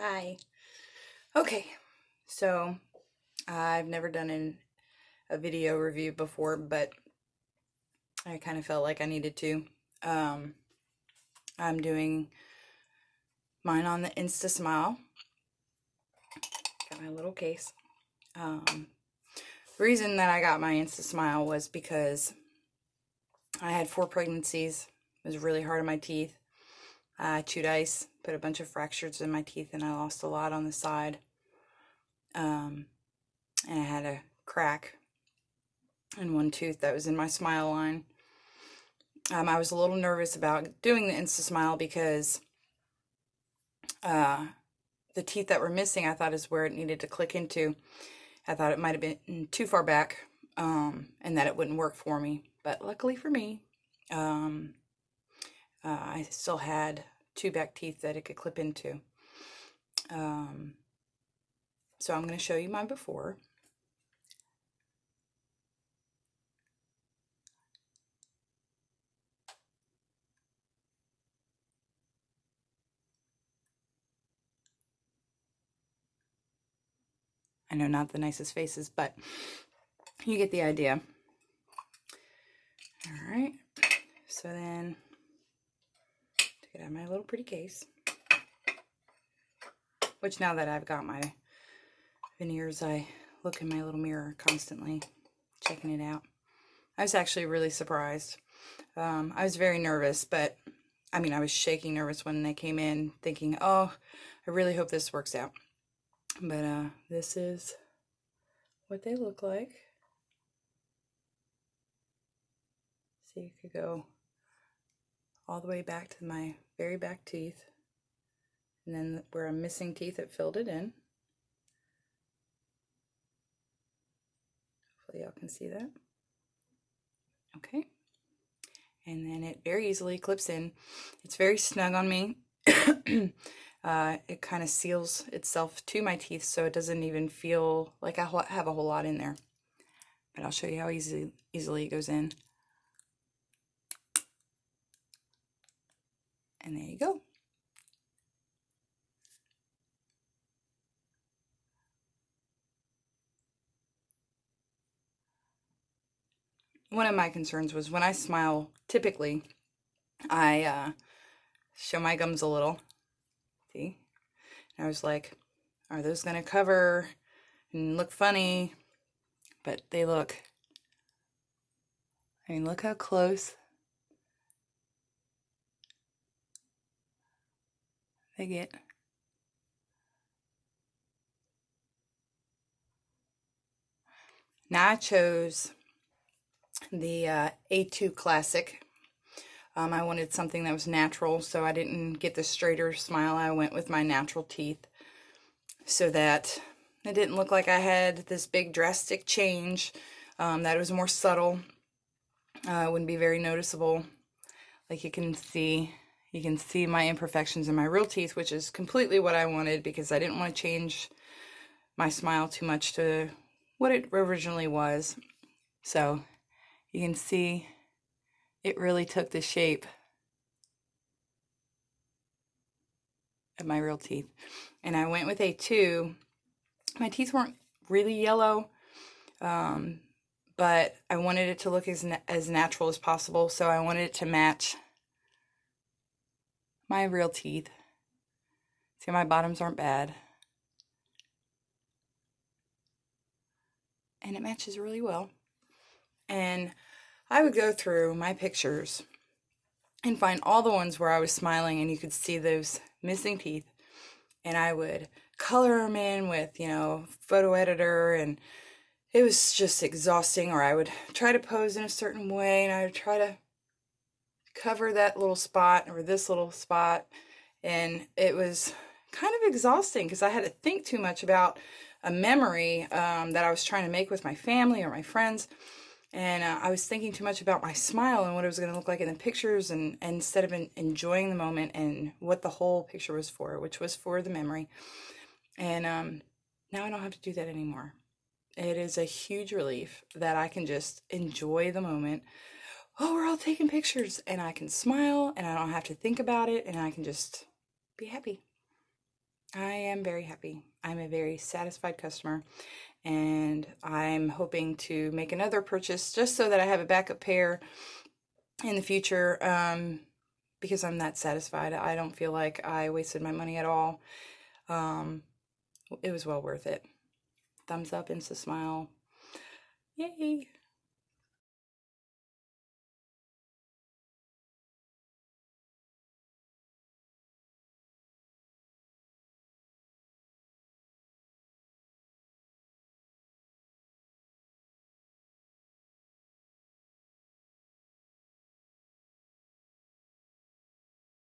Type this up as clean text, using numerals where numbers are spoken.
Hi. Okay, so I've never done a video review before, but I kind of felt like I needed to. I'm doing mine on the Instasmile. Got my little case. The reason that I got my Instasmile was because I had 4 pregnancies. It was really hard on my teeth. I chewed ice, put a bunch of fractures in my teeth, and I lost a lot on the side. And I had a crack in one tooth that was in my smile line. I was a little nervous about doing the Instasmile because the teeth that were missing, I thought is where it needed to click into. I thought it might have been too far back, and that it wouldn't work for me. But luckily for me, I still had 2 back teeth that it could clip into. So I'm going to show you my before. I know, not the nicest faces, but you get the idea. All right, so then take it out of my little pretty case, which now that I've got my veneers, I look in my little mirror constantly, checking it out. I was actually really surprised. I was very nervous, but I mean, I was shaking nervous when they came in, thinking, oh, I really hope this works out. But this is what they look like. So you could go all the way back to my very back teeth, and then where I'm missing teeth, it filled it in. Hopefully y'all can see that. Okay. And then it very easily clips in. It's very snug on me. It kind of seals itself to my teeth, so it doesn't even feel like I have a whole lot in there. But I'll show you how easily it goes in. And there you go. One of my concerns was when I smile, typically, I show my gums a little. See? And I was like, are those going to cover and look funny? But they look, I mean, look how close they get. Now I chose the A2 Classic. I wanted something that was natural, so I didn't get the straighter smile. I went with my natural teeth so that it didn't look like I had this big drastic change, that it was more subtle. It wouldn't be very noticeable. Like you can see my imperfections in my real teeth, which is completely what I wanted because I didn't want to change my smile too much to what it originally was. So you can see it really took the shape of my real teeth. And I went with A2. My teeth weren't really yellow, but I wanted it to look as natural as possible, so I wanted it to match my real teeth. See, my bottoms aren't bad. And it matches really well. And I would go through my pictures and find all the ones where I was smiling and you could see those missing teeth. And I would color them in with, photo editor, and it was just exhausting. Or I would try to pose in a certain way and I would try to cover that little spot or this little spot. And it was kind of exhausting because I had to think too much about a memory that I was trying to make with my family or my friends. And I was thinking too much about my smile and what it was going to look like in the pictures, and instead of enjoying the moment and what the whole picture was for, which was for the memory. And now I don't have to do that anymore. It is a huge relief that I can just enjoy the moment. Oh, we're all taking pictures, and I can smile, and I don't have to think about it, and I can just be happy. I am very happy. I'm a very satisfied customer, and I'm hoping to make another purchase just so that I have a backup pair in the future, because I'm that satisfied. I don't feel like I wasted my money at all. It was well worth it. Thumbs up, Instasmile. Yay!